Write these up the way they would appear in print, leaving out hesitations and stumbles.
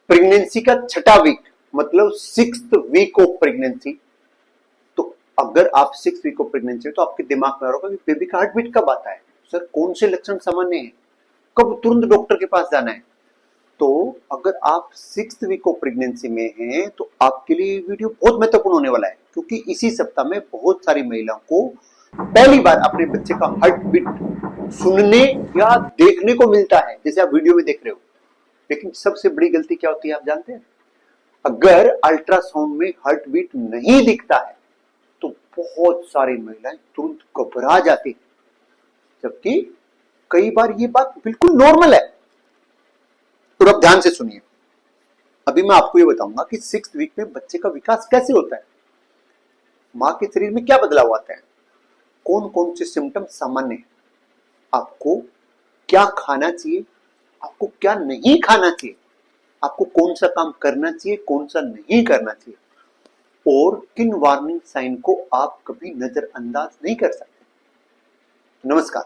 Pregnancy का छठा week मतलब 6th वीक ऑफ प्रेगनेंसी। तो अगर आप 6th वीक ऑफ प्रेगनेंसी तो आपके दिमाग में आ रहा होगा कि बेबी का हार्ट बीट कब आता है, सर कौन से लक्षण सामान्य है, कब तुरंत डॉक्टर के पास जाना है। तो अगर आप 6th वीक ऑफ प्रेगनेंसी में हैं तो आपके लिए वीडियो बहुत महत्वपूर्ण होने वाला है, क्योंकि इसी सप्ताह में बहुत सारी महिलाओं को पहली बार अपने बच्चे का हार्ट बीट सुनने या देखने को मिलता है, जैसे आप वीडियो में देख रहे हो। लेकिन सबसे बड़ी गलती क्या होती है आप जानते हैं? अगर अल्ट्रासाउंड में हार्ट बीट नहीं दिखता है तो बहुत सारी महिलाएं तुरंत घबरा जाती है, जबकि कई बार ये बात बिल्कुल नॉर्मल है। तो अब ध्यान से सुनिए, अभी मैं आपको ये बताऊंगा कि 6th वीक में बच्चे का विकास कैसे होता है, मां के शरीर में क्या बदलाव आता है, कौन कौन से सिम्टम सामान्य है, आपको क्या खाना चाहिए, आपको क्या नहीं खाना चाहिए, आपको कौन सा काम करना चाहिए कौन सा नहीं करना चाहिए, और किन वार्निंग साइन को आप कभी नजरअंदाज नहीं कर सकते। नमस्कार,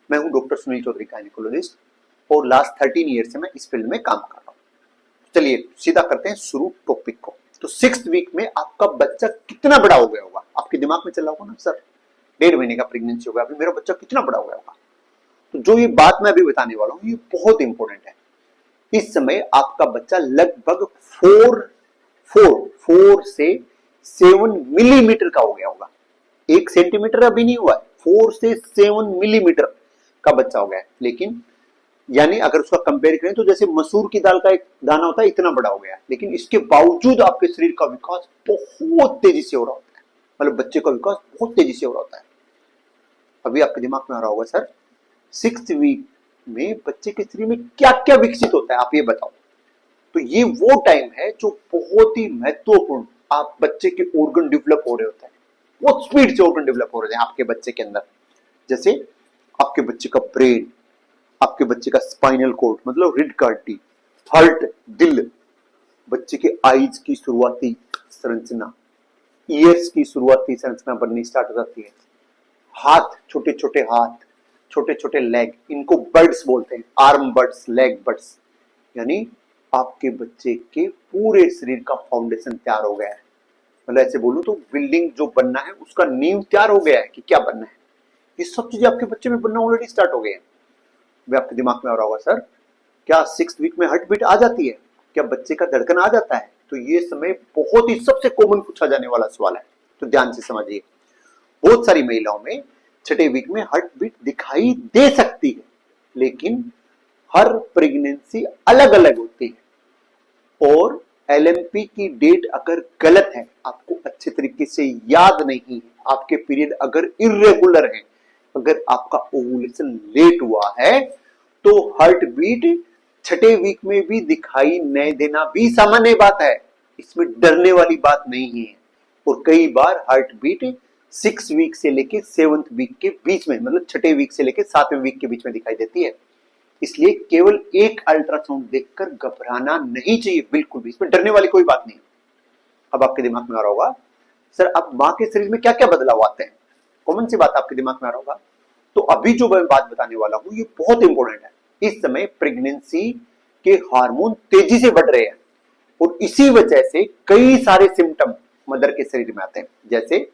मैं हूं डॉक्टर सुनील चौधरी, गायनेकोलॉजिस्ट, और लास्ट 13 ईयर से मैं इस फील्ड में काम कर रहा हूं। चलिए सीधा करते हैं शुरू टॉपिक को। तो 6th वीक में आपका बच्चा कितना बड़ा हो गया होगा, आपके दिमाग में चला होगा ना, सर 1.5 महीने का प्रेगनेंसी हो गया, अभी मेरा बच्चा कितना बड़ा हो गया होगा। तो जो ये बात मैं अभी बताने वाला हूं ये बहुत इंपॉर्टेंट है। इस समय आपका बच्चा लगभग 4 से 7 मिलीमीटर का हो गया होगा। 1 सेंटीमीटर अभी नहीं हुआ है, 4 से 7 मिलीमीटर का बच्चा हो गया है। लेकिन यानी अगर उसका कंपेयर करें तो जैसे मसूर की दाल का एक दाना होता है इतना बड़ा हो गया है, लेकिन इसके बावजूद आपके शरीर का विकास बहुत तेजी से हो रहा होता है, मतलब बच्चे का विकास बहुत तेजी से हो रहा होता है। अभी आपके दिमाग में आ रहा होगा सर 6th वीक में बच्चे के शरीर में क्या क्या विकसित होता है, आप ये बताओ। तो ये वो टाइम है जो बहुत ही महत्वपूर्ण, आप बच्चे के ऑर्गन डेवलप हो रहे होते हैं, बहुत स्पीड से ऑर्गन डेवलप हो रहे हैं आपके बच्चे के अंदर। जैसे आपके बच्चे का ब्रेन, आपके बच्चे का स्पाइनल कॉर्ड मतलब रीढ़ की हड्डी, हार्ट दिल, बच्चे के आईज की शुरुआती संरचना, ईयर्स की शुरुआती संरचना बननी स्टार्ट हो जाती है, हाथ, छोटे छोटे हाथ, छोटे छोटे लेग, इनको बर्ड्स बोलते हैं, आर्म बर्ड्स, लेग बर्ड्स। यानी आपके बच्चे के पूरे शरीर का फाउंडेशन तैयार हो गया है, मतलब ऐसे बोलूं तो बिल्डिंग जो बनना है उसका नींव तैयार हो गया है कि क्या बनना है। ये सब चीजें आपके बच्चे में बनना ऑलरेडी स्टार्ट हो गए हैं। वे आपके दिमाग में आ रहा होगा सर क्या 6th वीक में हार्ट बीट आ जाती है, क्या बच्चे का धड़कन आ जाता है? तो ये समय बहुत ही सबसे कॉमन पूछा जाने वाला सवाल है, तो ध्यान से समझिए। बहुत सारी महिलाओं में छठे वीक में हार्ट बीट दिखाई दे सकती है, लेकिन हर प्रेगनेंसी अलग अलग होती है, और LMP की डेट अगर गलत है, आपको अच्छे तरीके से याद नहीं है, आपके पीरियड अगर इरेगुलर है, अगर आपका ओवुलेशन लेट हुआ है, तो हार्ट बीट छठे वीक में भी दिखाई नहीं देना भी सामान्य बात है, इसमें डरने वाली बात नहीं है। और कई बार हार्ट बीट 6 वीक से लेके 7th वीक के बीच में, मतलब छठे वीक से लेके 7वें वीक के बीच में दिखाई देती है। इसलिए केवल एक अल्ट्रासाउंड देखकर घबराना नहीं चाहिए, बिल्कुल भी, इसमें डरने वाली कोई बात नहीं। अब आपके दिमाग में आ रहा होगा सर अब मां के शरीर में क्या क्या बदलाव आते हैं, कॉमन सी बात आपके दिमाग में आ रहा होगा। तो अभी जो मैं बात बताने वाला हूं ये बहुत इंपॉर्टेंट है। इस समय प्रेगनेंसी के हार्मोन तेजी से बढ़ रहे हैं, और इसी वजह से कई सारे सिम्टम मदर के शरीर में आते हैं, जैसे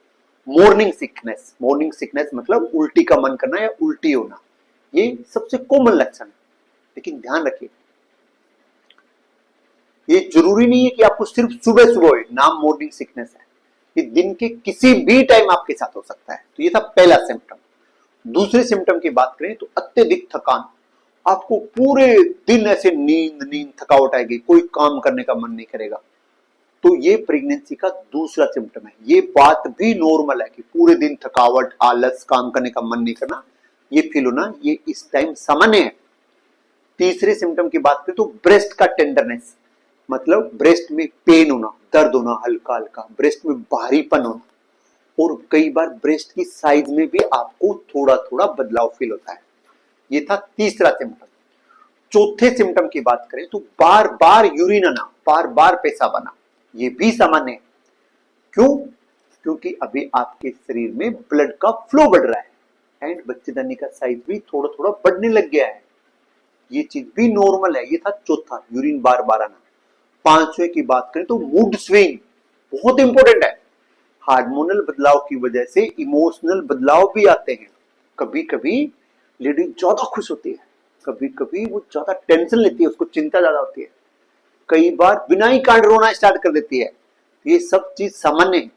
मॉर्निंग सिकनेस। मॉर्निंग सिकनेस मतलब उल्टी का मन करना या उल्टी होना, ये सबसे कॉमन लक्षण है। लेकिन ध्यान रखिए, ये जरूरी नहीं है कि आपको सिर्फ सुबह सुबह हो, नाम मॉर्निंग सिकनेस है, ये दिन के किसी भी टाइम आपके साथ हो सकता है। तो ये था पहला सिम्टम। दूसरे सिम्टम की बात करें तो अत्यधिक थकान, आपको पूरे दिन ऐसे नींद नींद थकावट आएगी, कोई काम करने का मन नहीं करेगा। तो ये प्रेगनेंसी का दूसरा सिम्टम है। ये बात भी नॉर्मल है कि पूरे दिन थकावट, आलस, काम करने का मन नहीं करना, ये फील होना, ये इस टाइम सामान्य है। तीसरे सिम्टम की बात करें तो ब्रेस्ट का टेंडरनेस, मतलब ब्रेस्ट में पेन होना, दर्द होना हल्का हल्का, ब्रेस्ट में भारीपन होना, और कई बार ब्रेस्ट की साइज में भी आपको थोड़ा थोड़ा बदलाव फील होता है। ये था तीसरा सिम्टम। चौथे सिम्टम की बात करें तो बार बार यूरिन आना, बार बार पेशाब आना, ये भी सामान्य है। क्यों? क्योंकि अभी आपके शरीर में ब्लड का फ्लो बढ़ रहा है एंड बच्चेदानी का साइज भी थोड़ा थोड़ा बढ़ने लग गया है, ये चीज भी नॉर्मल है। ये था चौथा, यूरिन बार बार आना। पांचवें की बात करें तो मूड स्विंग बहुत इंपॉर्टेंट है। हार्मोनल बदलाव की वजह से इमोशनल बदलाव भी आते हैं। कभी कभी लेडी ज्यादा खुश होती है, कभी कभी वो ज्यादा टेंशन लेती है, उसको चिंता ज्यादा होती है, कई बार बिना ही कारण रोना स्टार्ट कर देती है। ये सब चीज सामान्य है,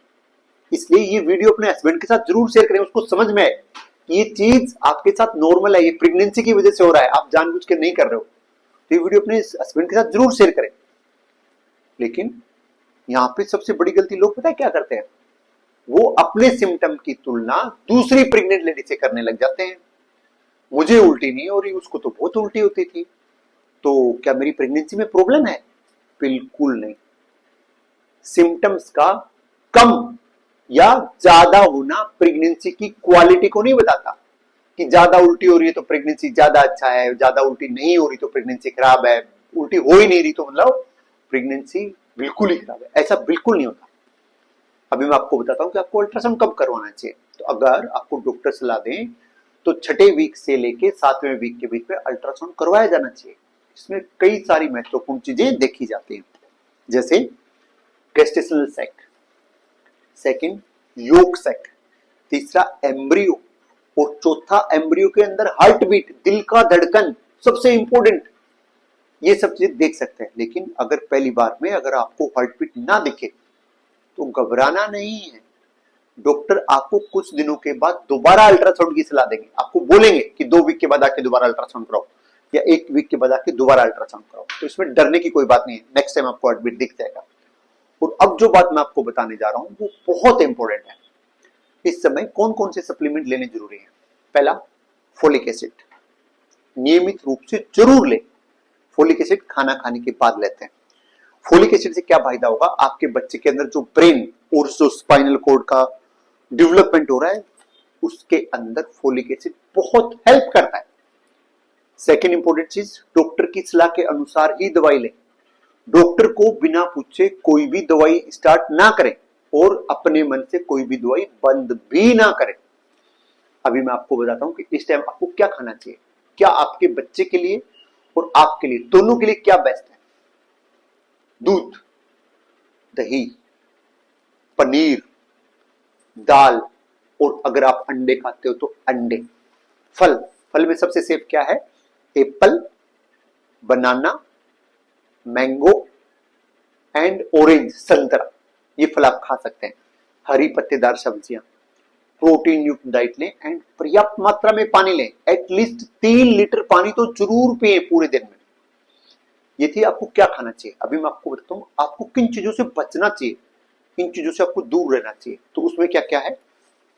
इसलिए ये वीडियो अपने हस्बैंड के साथ जरूर शेयर करें, उसको समझ में आए ये चीज आपके साथ नॉर्मल है, ये प्रेगनेंसी की वजह से हो रहा है, आप जानबूझ के नहीं कर रहे हो। तो ये वीडियो अपने हस्बैंड के साथ जरूर शेयर करें। लेकिन यहाँ पे सबसे बड़ी गलती लोग पता है क्या करते हैं, वो अपने सिम्टम की तुलना दूसरी प्रेग्नेंट लेडी से करने लग जाते हैं। मुझे उल्टी नहीं हो रही, उसको तो बहुत उल्टी होती थी, तो क्या मेरी प्रेगनेंसी में प्रॉब्लम है? बिल्कुल नहीं। सिम्टम्स का कम या ज्यादा होना प्रेगनेंसी की क्वालिटी को नहीं बताता कि ज्यादा उल्टी हो रही है तो प्रेगनेंसी ज्यादा अच्छा है, ज्यादा उल्टी नहीं हो रही तो प्रेगनेंसी खराब है, उल्टी हो ही नहीं रही तो मतलब प्रेगनेंसी बिल्कुल ही खराब है। ऐसा बिल्कुल नहीं होता। अभी मैं आपको बताता हूं कि आपको अल्ट्रासाउंड कब करवाना चाहिए। तो अगर आपको डॉक्टर सलाह दें तो छठे वीक से लेके 7वें वीक के बीच में अल्ट्रासाउंड करवाया जाना चाहिए। इसमें कई सारी महत्वपूर्ण चीजें देखी जाती हैं, जैसे gestational sac, second yolk sac, तीसरा एम्ब्रियो, और चौथा एम्ब्रियो के अंदर हार्ट बीट, दिल का धड़कन, सबसे इंपॉर्टेंट। ये सब चीजें देख सकते हैं। लेकिन अगर पहली बार में अगर आपको हार्ट बीट ना दिखे तो घबराना नहीं है। डॉक्टर आपको कुछ दिनों के बाद दोबारा अल्ट्रासाउंड की सलाह देंगे, आपको बोलेंगे कि 2 वीक के बाद आके दोबारा अल्ट्रासाउंड कराओ या 1 वीक के बाद आके दोबारा अल्ट्रासाउंड कराओ। तो इसमें डरने की कोई बात नहीं है, नेक्स्ट टाइम आपको हार्ट बीट दिख जाएगा। और अब जो बात मैं आपको बताने जा रहा हूं वो बहुत इंपॉर्टेंट है। इस समय कौन कौन से सप्लीमेंट लेने जरूरी है? पहला, फोलिक एसिड नियमित रूप से जरूर ले। फोलिक एसिड खाना खाने के बाद लेते हैं। फोलिक एसिड से क्या फायदा होगा, आपके बच्चे के अंदर जो ब्रेन और जो स्पाइनल कोड का डेवलपमेंट हो रहा है उसके अंदर फोलिक एसिड बहुत हेल्प करता है। सेकेंड इंपॉर्टेंट चीज, डॉक्टर की सलाह के अनुसार ही दवाई लें। डॉक्टर को बिना पूछे कोई भी दवाई स्टार्ट ना करें और अपने मन से कोई भी दवाई बंद भी ना करें। अभी मैं आपको बताता हूं कि इस टाइम आपको क्या खाना चाहिए, क्या आपके बच्चे के लिए और आपके लिए दोनों के लिए क्या बेस्ट है। दूध, दही, पनीर, दाल, और अगर आप अंडे खाते हो तो अंडे। फल, फल में सबसे सेफ क्या है? Apple, banana, mango and orange, संतरा, ये फल आप खा सकते हैं। हरी पत्तेदार सब्जियां, प्रोटीन युक्त डाइट लें एंड पर्याप्त मात्रा में पानी लें। एटलीस्ट 3 लीटर पानी तो जरूर पिए पूरे दिन में। ये थी आपको क्या खाना चाहिए। अभी मैं आपको बताता हूं आपको किन चीजों से बचना चाहिए, किन चीजों से आपको दूर रहना चाहिए। तो उसमें क्या क्या है?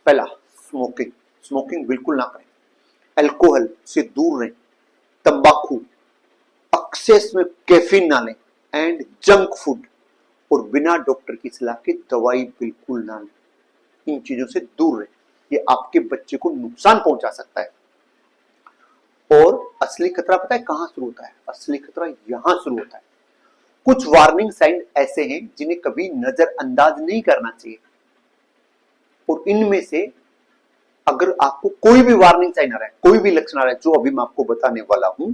पहला, स्मोकिंग, स्मोकिंग बिल्कुल ना करें। अल्कोहल से दूर रहें। तंबाकू, एक्सेस में कैफीन ना लें एंड जंक फूड, और बिना डॉक्टर की सलाह के दवाई बिल्कुल ना लें। इन चीजों से दूर रहें, ये आपके बच्चे को नुकसान पहुंचा सकता है। और असली खतरा पता है कहां शुरू होता है? असली खतरा यहां शुरू होता है। कुछ वार्निंग साइन ऐसे हैं जिन्हें कभी नजरअंदाज नहीं करना चाहिए, और इनमें से अगर आपको कोई भी वार्निंग साइन आ रहा है, कोई भी लक्षण आ रहा है जो अभी मैं आपको बताने वाला हूं,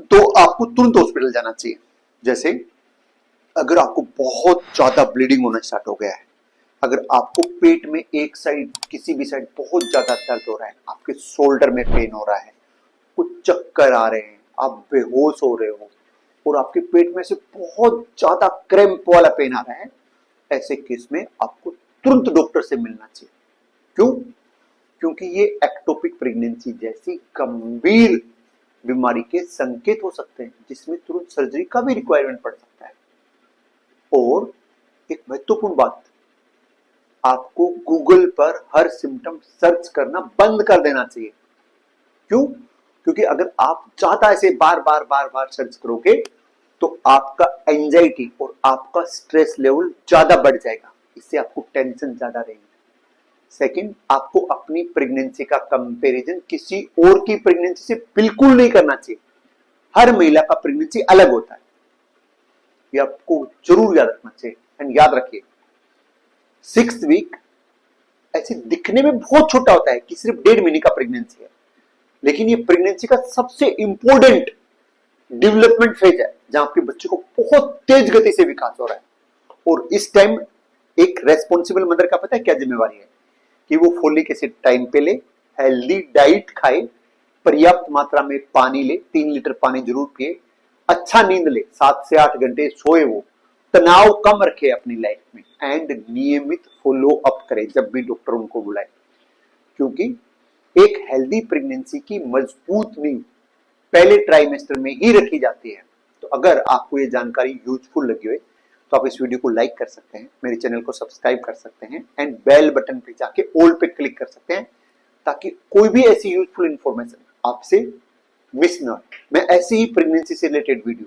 तो आपको तुरंत हॉस्पिटल जाना चाहिए। जैसे अगर आपको बहुत ज्यादा ब्लीडिंग होना स्टार्ट हो गया है, अगर आपको पेट में एक साइड, किसी भी साइड बहुत ज्यादा दर्द हो रहा है, आपके शोल्डर में पेन हो रहा है, कुछ चक्कर आ रहे हैं, आप बेहोश हो रहे हो, और आपके पेट में से बहुत ज्यादा क्रैम्प वाला पेन आ रहा है, ऐसे केस में आपको तुरंत डॉक्टर से मिलना चाहिए। क्यों? क्योंकि ये एक्टोपिक प्रेगनेंसी जैसी गंभीर बीमारी के संकेत हो सकते हैं, जिसमें तुरंत सर्जरी का भी रिक्वायरमेंट पड़ सकता है। और एक महत्वपूर्ण बात, आपको गूगल पर हर सिम्टम सर्च करना बंद कर देना चाहिए। क्यों? क्योंकि अगर आप ज्यादा ऐसे बार बार बार बार सर्च करोगे तो आपका एंजाइटी और आपका स्ट्रेस लेवल ज्यादा बढ़ जाएगा, इससे आपको टेंशन ज्यादा रहेगी। सेकंड, आपको अपनी प्रेगनेंसी का कंपैरिजन किसी और की प्रेगनेंसी से बिल्कुल नहीं करना चाहिए। हर महिला का प्रेगनेंसी अलग होता है, ये आपको जरूर याद रखना चाहिए। एंड याद रखिए, 6th वीक ऐसे दिखने में बहुत छोटा होता है कि सिर्फ 1.5 महीने का प्रेगनेंसी है, लेकिन ये प्रेगनेंसी का सबसे इंपॉर्टेंट डेवलपमेंट फेज है जहां आपके बच्चे को बहुत तेज गति से विकास हो रहा है। और इस टाइम एक रेस्पॉन्सिबल मदर का पता है क्या जिम्मेवारी है कि वो फोलिक एसिड टाइम पे ले, हेल्दी डाइट खाए, पर्याप्त मात्रा में पानी ले, 3 लीटर पानी जरूर पिए, अच्छा नींद ले, 7 से 8 घंटे सोए, वो तनाव कम रखे अपनी लाइफ में एंड नियमित फॉलो अप करे जब भी डॉक्टर उनको बुलाए, क्योंकि एक हेल्दी प्रेगनेंसी की मजबूत नींव पहले ट्राइमेस्टर में ही रखी जाती है। तो अगर आपको ये जानकारी यूजफुल लगी हो तो आप इस वीडियो को लाइक कर सकते हैं, मेरे चैनल को सब्सक्राइब कर सकते हैं एंड बेल बटन पे जाके ऑल पे क्लिक कर सकते हैं ताकि कोई भी ऐसी यूजफुल इंफॉर्मेशन आपसे मिस ना हो। मैं ऐसे ही प्रेगनेंसी से रिलेटेड वीडियो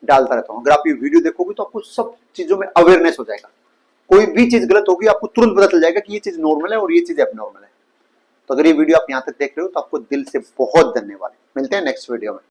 डालता रहता हूं। अगर आप ये वीडियो देखोगे तो आपको सब चीजों में अवेयरनेस हो जाएगा। कोई भी चीज गलत होगी आपको तुरंत पता चल जाएगा कि ये चीज नॉर्मल है और ये चीज एबनॉर्मल है। तो अगर ये वीडियो आप यहां तक देख रहे हो तो आपको दिल से बहुत धन्यवाद। मिलते हैं नेक्स्ट वीडियो में।